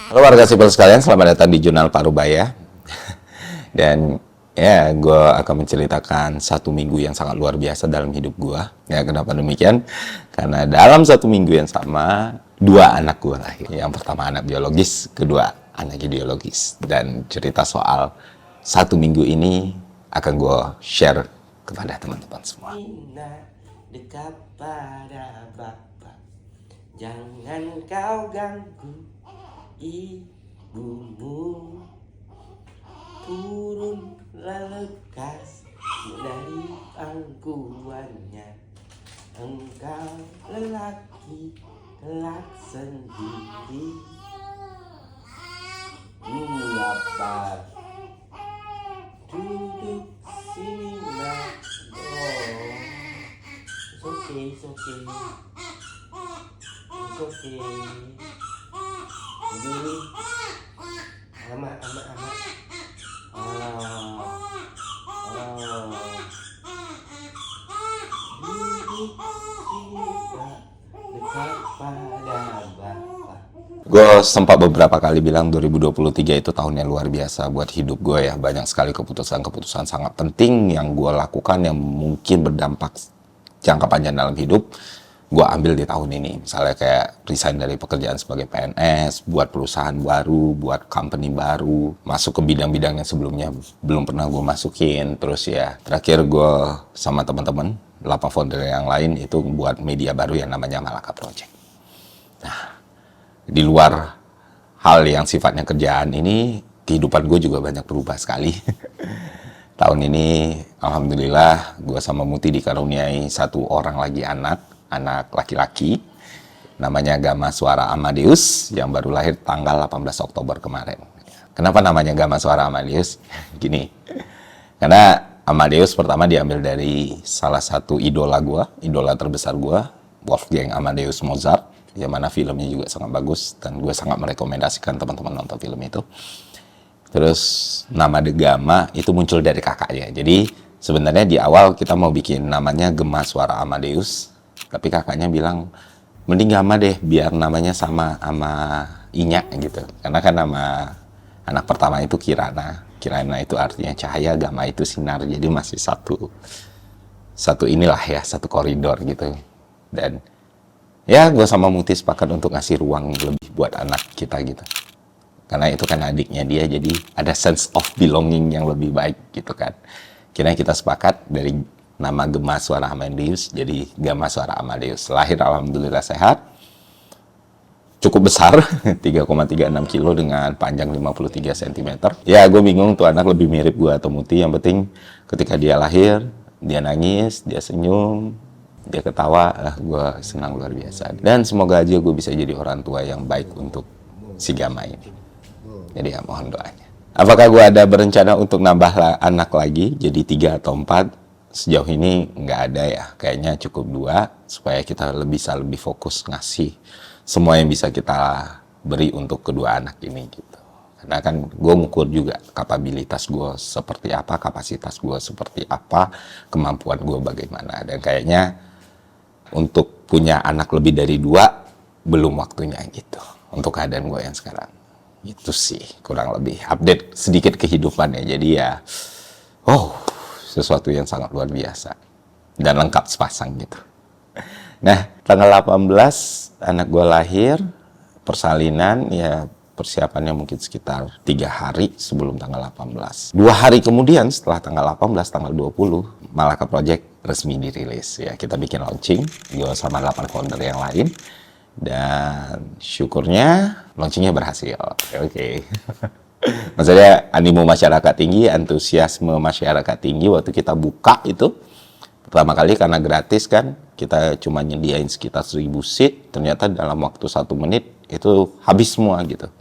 Halo warga sipil sekalian, selamat datang di Jurnal Parubaya. Dan ya, gue akan menceritakan satu minggu yang sangat luar biasa dalam hidup gue. Ya, kenapa demikian? Karena dalam satu minggu yang sama, dua anak gue lahir. Yang pertama anak biologis, kedua anak ideologis. Dan cerita soal satu minggu ini akan gue share kepada teman-teman semua. Dekat pada Bapa, jangan kau ganggu ibumu. Turunlah lekas dari pangkuannya, engkau lelaki kelak sendiri. Apa? Duduk sini nak. Oh, it's okay. It's okay. Jadi, ama. Gue sempat beberapa kali bilang 2023 itu tahun yang luar biasa buat hidup gue ya. Banyak sekali keputusan-keputusan sangat penting yang gue lakukan yang mungkin berdampak jangka panjang dalam hidup. Gue ambil di tahun ini. Misalnya kayak resign dari pekerjaan sebagai PNS, buat perusahaan baru, buat company baru, masuk ke bidang-bidang yang sebelumnya belum pernah gue masukin. Terus ya, terakhir gue sama teman-teman, 8 founder yang lain itu buat media baru yang namanya Malaka Project. Nah, di luar hal yang sifatnya kerjaan ini, kehidupan gue juga banyak berubah sekali. Tahun ini, alhamdulillah, gue sama Muti dikaruniai satu orang lagi anak laki-laki, namanya Gama Suara Amadeus, yang baru lahir tanggal 18 Oktober kemarin. Kenapa namanya Gama Suara Amadeus? Gini, karena Amadeus pertama diambil dari salah satu idola terbesar gue, Wolfgang Amadeus Mozart, yang mana filmnya juga sangat bagus, dan gue sangat merekomendasikan teman-teman nonton film itu. Terus nama The Gama itu muncul dari kakaknya. Jadi sebenarnya di awal kita mau bikin namanya Gema Suara Amadeus, tapi kakaknya bilang mending Gama deh biar namanya sama Inya gitu. Karena kan nama anak pertama itu Kirana. Kirana itu artinya cahaya, Gama itu sinar. Jadi masih satu inilah ya, satu koridor gitu. Dan ya gue sama Muti sepakat untuk ngasih ruang lebih buat anak kita gitu. Karena itu kan adiknya dia, jadi ada sense of belonging yang lebih baik gitu kan. Kira kita sepakat dari nama Gema Suara Amadeus jadi Gama Suara Amadeus. Lahir alhamdulillah sehat, cukup besar, 3,36 kilo dengan panjang 53 cm. Ya gue bingung tuh anak lebih mirip gue atau Muti, yang penting ketika dia lahir, dia nangis, dia senyum, dia ketawa, gue senang luar biasa. Dan semoga aja gue bisa jadi orang tua yang baik untuk si Gama ini. Jadi ya mohon doanya. Apakah gue ada berencana untuk nambah anak lagi, jadi 3 atau 4? Sejauh ini nggak ada ya, kayaknya cukup 2, supaya kita bisa lebih fokus ngasih semua yang bisa kita beri untuk kedua anak ini gitu. Karena kan gue ngukur juga kapabilitas gue seperti apa, kapasitas gue seperti apa, kemampuan gue bagaimana. Dan kayaknya untuk punya anak lebih dari 2, belum waktunya gitu, untuk keadaan gue yang sekarang. Itu sih kurang lebih update sedikit kehidupannya. Jadi ya sesuatu yang sangat luar biasa dan lengkap sepasang gitu. Nah, tanggal 18 anak gue lahir, persalinan ya persiapannya mungkin sekitar 3 hari sebelum tanggal 18. 2 hari kemudian setelah tanggal 18, tanggal 20, Malaka Project resmi dirilis. Ya, kita bikin launching, gue sama 8 founder yang lain. Dan syukurnya launchingnya berhasil. Oke. Maksudnya animo masyarakat tinggi, antusiasme masyarakat tinggi waktu kita buka itu. Pertama kali karena gratis kan, kita cuma nyediain sekitar 1000 seat. Ternyata dalam waktu 1 menit itu habis semua gitu.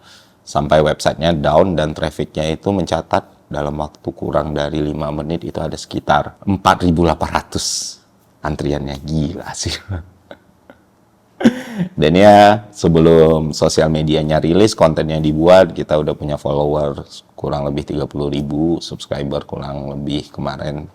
Sampai websitenya down dan trafficnya itu mencatat dalam waktu kurang dari 5 menit itu ada sekitar 4.800 antriannya. Gila sih. Dan ya sebelum sosial medianya rilis, kontennya dibuat, kita udah punya follower kurang lebih 30.000, subscriber kurang lebih kemarin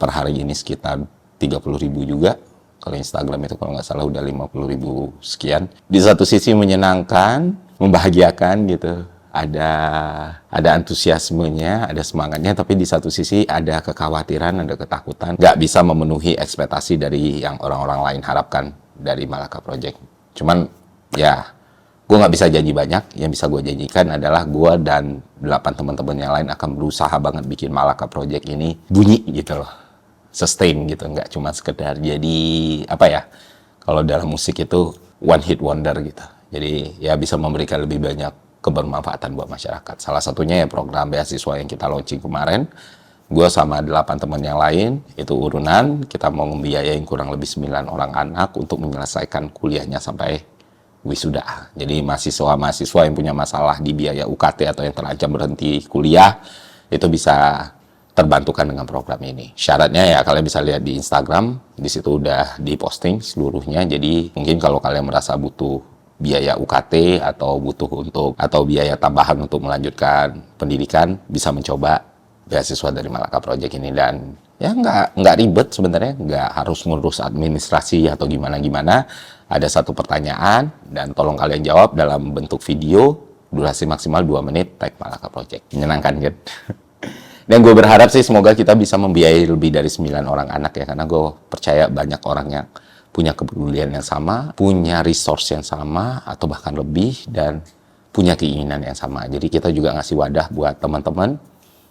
per hari ini sekitar 30.000 juga. Kalau Instagram itu kalau nggak salah udah 50.000 sekian. Di satu sisi menyenangkan, membahagiakan gitu. Ada antusiasmenya, ada semangatnya, tapi di satu sisi ada kekhawatiran, ada ketakutan, nggak bisa memenuhi ekspektasi dari yang orang-orang lain harapkan dari Malaka Project. Cuman ya, gue nggak bisa janji banyak. Yang bisa gue janjikan adalah gue dan 8 teman-teman yang lain akan berusaha banget bikin Malaka Project ini bunyi gitu loh, sustain gitu, nggak cuma sekedar jadi apa ya? Kalau dalam musik itu one hit wonder gitu. Jadi ya bisa memberikan lebih banyak kebermanfaatan buat masyarakat. Salah satunya ya program beasiswa yang kita launching kemarin. Gue sama 8 teman yang lain, itu urunan, kita mau membiayain kurang lebih 9 orang anak untuk menyelesaikan kuliahnya sampai wisuda. Jadi mahasiswa-mahasiswa yang punya masalah di biaya UKT atau yang terancam berhenti kuliah, itu bisa terbantukan dengan program ini. Syaratnya ya kalian bisa lihat di Instagram, di situ udah diposting seluruhnya. Jadi mungkin kalau kalian merasa butuh biaya UKT atau atau biaya tambahan untuk melanjutkan pendidikan, bisa mencoba beasiswa dari Malaka Project ini. Dan ya nggak ribet sebenarnya, nggak harus ngurus administrasi atau gimana-gimana. Ada satu pertanyaan dan tolong kalian jawab dalam bentuk video, durasi maksimal 2 menit, tag Malaka Project. Menyenangkan kan? Dan gue berharap sih semoga kita bisa membiayai lebih dari 9 orang anak ya, karena gue percaya banyak orang yang punya kepedulian yang sama, punya resource yang sama, atau bahkan lebih, dan punya keinginan yang sama. Jadi kita juga ngasih wadah buat teman-teman,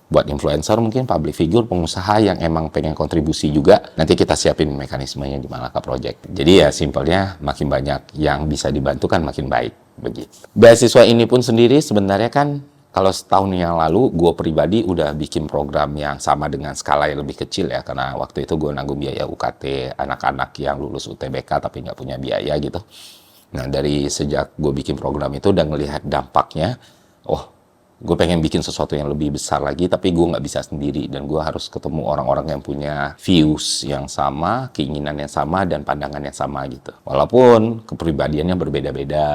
buat influencer mungkin, public figure, pengusaha yang emang pengen kontribusi juga. Nanti kita siapin mekanismenya di Malaka Project. Jadi ya simpelnya, makin banyak yang bisa dibantu kan makin baik. Begitu. Beasiswa ini pun sendiri sebenarnya kan, kalau setahun yang lalu, gue pribadi udah bikin program yang sama dengan skala yang lebih kecil ya. Karena waktu itu gue nanggung biaya UKT anak-anak yang lulus UTBK tapi nggak punya biaya gitu. Nah, dari sejak gue bikin program itu udah ngelihat dampaknya, oh, gue pengen bikin sesuatu yang lebih besar lagi, tapi gue nggak bisa sendiri. Dan gue harus ketemu orang-orang yang punya views yang sama, keinginan yang sama, dan pandangan yang sama gitu. Walaupun kepribadiannya berbeda-beda,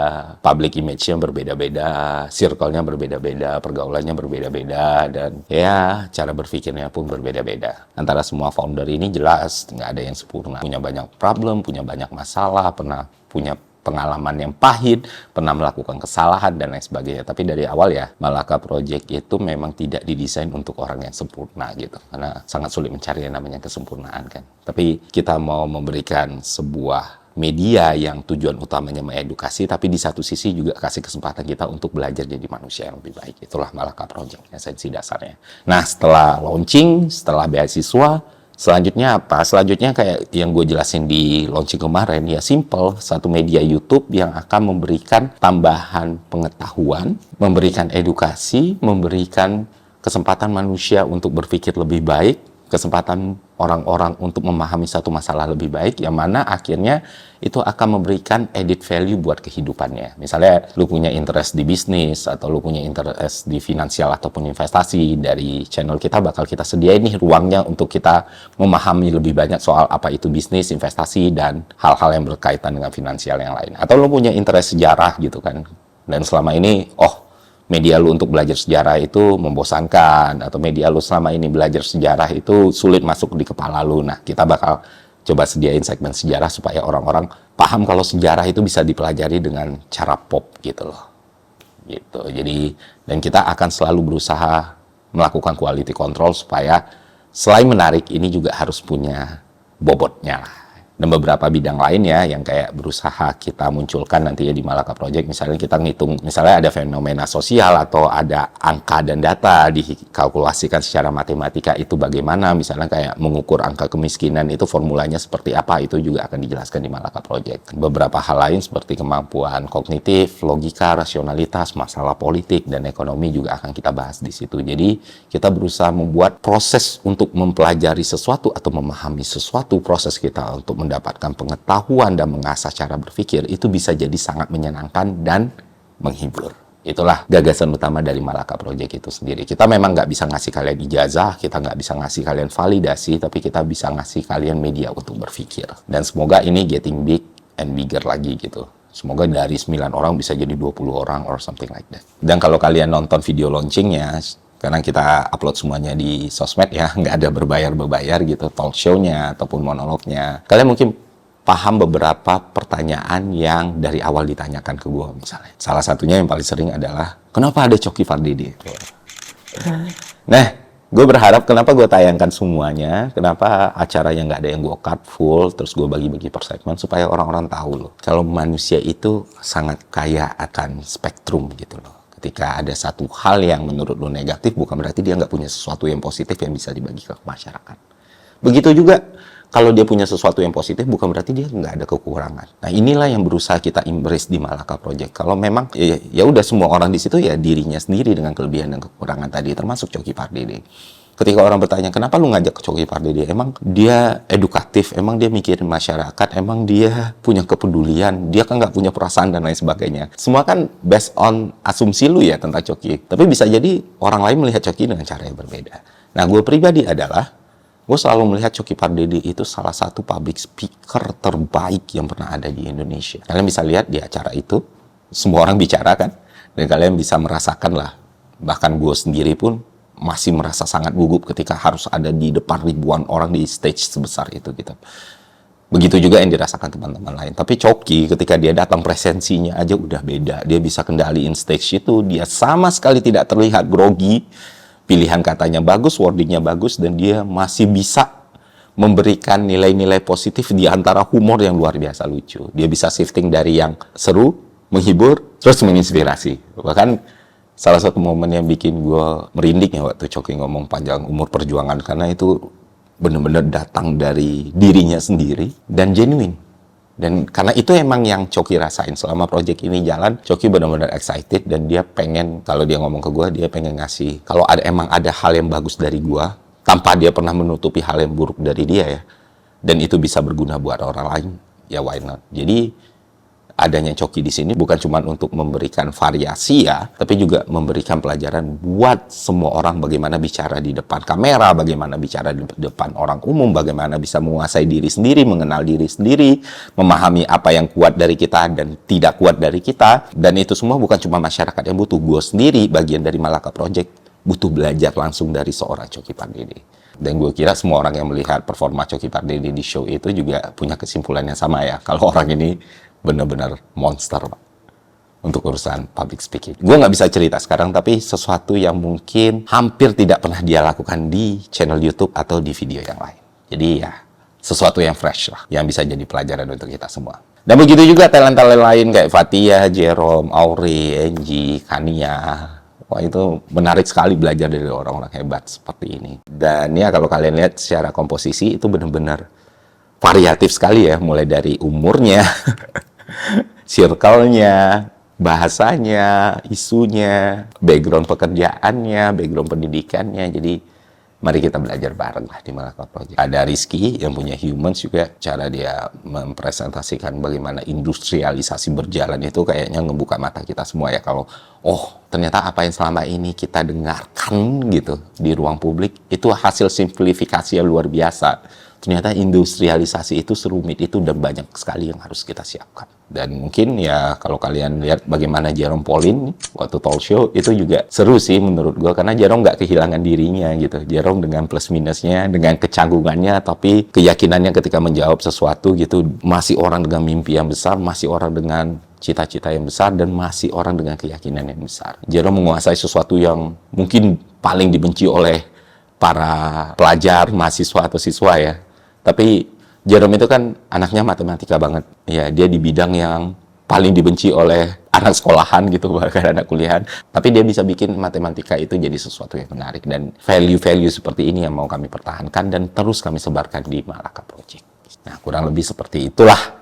public image-nya berbeda-beda, circle-nya berbeda-beda, pergaulannya berbeda-beda, dan ya cara berpikirnya pun berbeda-beda. Antara semua founder ini jelas nggak ada yang sempurna. Punya banyak problem, punya banyak masalah, pernah punya pengalaman yang pahit, pernah melakukan kesalahan, dan lain sebagainya. Tapi dari awal ya, Malaka Project itu memang tidak didesain untuk orang yang sempurna gitu. Karena sangat sulit mencari yang namanya kesempurnaan kan. Tapi kita mau memberikan sebuah media yang tujuan utamanya mengedukasi, tapi di satu sisi juga kasih kesempatan kita untuk belajar jadi manusia yang lebih baik. Itulah Malaka Project, esensi dasarnya. Nah, setelah launching, setelah beasiswa, selanjutnya apa? Selanjutnya kayak yang gue jelasin di launching kemarin, ya simple, satu media YouTube yang akan memberikan tambahan pengetahuan, memberikan edukasi, memberikan kesempatan manusia untuk berpikir lebih baik, kesempatan orang-orang untuk memahami satu masalah lebih baik, yang mana akhirnya itu akan memberikan added value buat kehidupannya. Misalnya lu punya interest di bisnis, atau lu punya interest di finansial ataupun investasi, dari channel kita bakal kita sediain nih ruangnya untuk kita memahami lebih banyak soal apa itu bisnis, investasi, dan hal-hal yang berkaitan dengan finansial yang lain. Atau lu punya interest sejarah gitu kan, dan selama ini, media lu untuk belajar sejarah itu membosankan, atau media lu selama ini belajar sejarah itu sulit masuk di kepala lu. Nah, kita bakal coba sediain segmen sejarah supaya orang-orang paham kalau sejarah itu bisa dipelajari dengan cara pop gitu loh. Gitu. Jadi, dan kita akan selalu berusaha melakukan quality control supaya selain menarik, ini juga harus punya bobotnya lah. Dan beberapa bidang lain ya yang kayak berusaha kita munculkan nanti ya di Malaka Project. Misalnya kita ngitung, misalnya ada fenomena sosial atau ada angka dan data dikalkulasikan secara matematika, itu bagaimana, misalnya kayak mengukur angka kemiskinan itu formulanya seperti apa, itu juga akan dijelaskan di Malaka Project. Beberapa hal lain seperti kemampuan kognitif, logika, rasionalitas, masalah politik dan ekonomi juga akan kita bahas di situ. Jadi kita berusaha membuat proses untuk mempelajari sesuatu atau memahami sesuatu, proses kita untuk mendapatkan pengetahuan dan mengasah cara berpikir itu bisa jadi sangat menyenangkan dan menghibur. Itulah gagasan utama dari Malaka Project itu sendiri. Kita memang nggak bisa ngasih kalian ijazah, kita nggak bisa ngasih kalian validasi, tapi kita bisa ngasih kalian media untuk berpikir. Dan semoga ini getting big and bigger lagi gitu. Semoga dari 9 orang bisa jadi 20 orang or something like that. Dan kalau kalian nonton video launchingnya, karena kita upload semuanya di sosmed ya, nggak ada berbayar gitu, talk show-nya ataupun monolognya. Kalian mungkin paham beberapa pertanyaan yang dari awal ditanyakan ke gue misalnya. Salah satunya yang paling sering adalah, kenapa ada Coki Pardede? Nah, gue berharap kenapa gue tayangkan semuanya, kenapa acaranya nggak ada yang gue cut full, terus gue bagi-bagi per segmen, supaya orang-orang tahu loh. Kalau manusia itu sangat kaya akan spektrum gitu loh. Ketika ada satu hal yang menurut lo negatif, bukan berarti dia nggak punya sesuatu yang positif yang bisa dibagi ke masyarakat. Begitu juga kalau dia punya sesuatu yang positif, bukan berarti dia nggak ada kekurangan. Nah, inilah yang berusaha kita embrace di Malaka Project. Kalau memang ya udah semua orang di situ ya dirinya sendiri dengan kelebihan dan kekurangan tadi, termasuk Coki Pardede. Ketika orang bertanya, kenapa lu ngajak ke Coki Pardede? Emang dia edukatif, emang dia mikirin masyarakat, emang dia punya kepedulian, dia kan nggak punya perasaan dan lain sebagainya. Semua kan based on asumsi lu ya tentang Coki. Tapi bisa jadi orang lain melihat Coki dengan cara yang berbeda. Nah, gue pribadi adalah, gue selalu melihat Coki Pardede itu salah satu public speaker terbaik yang pernah ada di Indonesia. Kalian bisa lihat di acara itu, semua orang bicara kan, dan kalian bisa merasakan lah. Bahkan gue sendiri pun masih merasa sangat gugup ketika harus ada di depan ribuan orang di stage sebesar itu gitu. Begitu juga yang dirasakan teman-teman lain. Tapi Coki ketika dia datang presensinya aja udah beda. Dia bisa kendaliin stage itu, dia sama sekali tidak terlihat grogi. Pilihan katanya bagus, wordingnya bagus, dan dia masih bisa memberikan nilai-nilai positif di antara humor yang luar biasa lucu. Dia bisa shifting dari yang seru, menghibur, terus menginspirasi. Bahkan salah satu momen yang bikin gue merinding ya waktu Coki ngomong panjang umur perjuangan, karena itu benar-benar datang dari dirinya sendiri dan genuine. Dan karena itu emang yang Coki rasain selama project ini jalan, Coki benar-benar excited dan dia pengen, kalau dia ngomong ke gue, dia pengen ngasih, kalau emang ada hal yang bagus dari gue, tanpa dia pernah menutupi hal yang buruk dari dia ya, dan itu bisa berguna buat orang lain, ya why not. Jadi adanya Coki di sini bukan cuma untuk memberikan variasi ya, tapi juga memberikan pelajaran buat semua orang bagaimana bicara di depan kamera, bagaimana bicara di depan orang umum, bagaimana bisa menguasai diri sendiri, mengenal diri sendiri, memahami apa yang kuat dari kita dan tidak kuat dari kita. Dan itu semua bukan cuma masyarakat yang butuh, gue sendiri bagian dari Malaka Project butuh belajar langsung dari seorang Coki Pardede. Dan gue kira semua orang yang melihat performa Coki Pardede di show itu juga punya kesimpulan yang sama ya, kalau orang ini benar-benar monster Pak untuk urusan public speaking. Gue nggak bisa cerita sekarang, tapi sesuatu yang mungkin hampir tidak pernah dia lakukan di channel YouTube atau di video yang lain. Jadi ya sesuatu yang fresh lah, yang bisa jadi pelajaran untuk kita semua. Dan begitu juga talent-talent lain kayak Fatia, Jerome, Auri, Angie, Kania. Wah, itu menarik sekali belajar dari orang-orang hebat seperti ini. Dan ya kalau kalian lihat secara komposisi itu benar-benar variatif sekali ya, mulai dari umurnya, circle-nya, bahasanya, isunya, background pekerjaannya, background pendidikannya. Jadi mari kita belajar bareng lah di Malaka Project. Ada Rizky yang punya Humans juga, cara dia mempresentasikan bagaimana industrialisasi berjalan itu kayaknya ngebuka mata kita semua ya, kalau ternyata apa yang selama ini kita dengarkan gitu di ruang publik itu hasil simplifikasi yang luar biasa. Ternyata industrialisasi itu serumit itu dan banyak sekali yang harus kita siapkan. Dan mungkin ya kalau kalian lihat bagaimana Jerome Pauline waktu talk show itu juga seru sih menurut gue, karena Jerome nggak kehilangan dirinya gitu. Jerome dengan plus minusnya, dengan kecanggungannya, tapi keyakinannya ketika menjawab sesuatu gitu, masih orang dengan mimpi yang besar, masih orang dengan cita-cita yang besar, dan masih orang dengan keyakinan yang besar. Jerome menguasai sesuatu yang mungkin paling dibenci oleh para pelajar, mahasiswa atau siswa ya. Tapi Jerome itu kan anaknya matematika banget. Ya, dia di bidang yang paling dibenci oleh anak sekolahan gitu, bahkan anak kuliahan. Tapi dia bisa bikin matematika itu jadi sesuatu yang menarik. Dan value-value seperti ini yang mau kami pertahankan dan terus kami sebarkan di Malaka Project. Nah, kurang lebih seperti itulah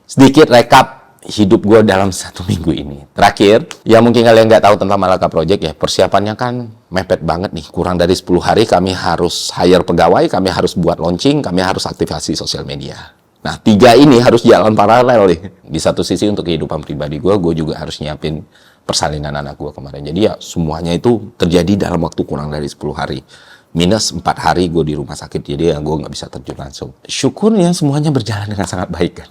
sedikit rekap hidup gue dalam 1 minggu ini. Terakhir, yang mungkin kalian nggak tahu tentang Malaka Project ya, persiapannya kan mepet banget nih. Kurang dari 10 hari kami harus hire pegawai, kami harus buat launching, kami harus aktivasi sosial media. Nah, 3 ini harus jalan paralel nih. Di satu sisi untuk kehidupan pribadi gue juga harus nyiapin persalinan anak gue kemarin. Jadi ya semuanya itu terjadi dalam waktu kurang dari 10 hari. Minus 4 hari gue di rumah sakit, jadi ya gue nggak bisa terjun langsung. Syukurnya semuanya berjalan dengan sangat baik kan.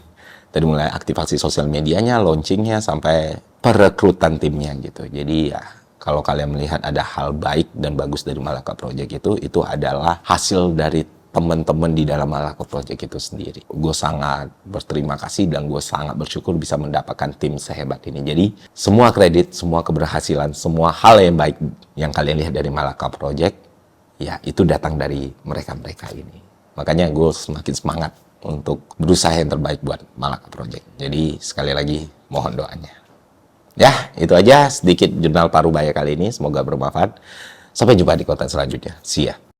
Dari mulai aktivasi sosial medianya, launchingnya, sampai perekrutan timnya gitu. Jadi ya kalau kalian melihat ada hal baik dan bagus dari Malaka Project itu adalah hasil dari teman-teman di dalam Malaka Project itu sendiri. Gue sangat berterima kasih dan gue sangat bersyukur bisa mendapatkan tim sehebat ini. Jadi semua kredit, semua keberhasilan, semua hal yang baik yang kalian lihat dari Malaka Project, ya itu datang dari mereka-mereka ini. Makanya gue semakin semangat untuk berusaha yang terbaik buat Malaka Project. Jadi sekali lagi mohon doanya. Ya, itu aja sedikit jurnal Parubaya kali ini. Semoga bermanfaat. Sampai jumpa di konten selanjutnya. See ya.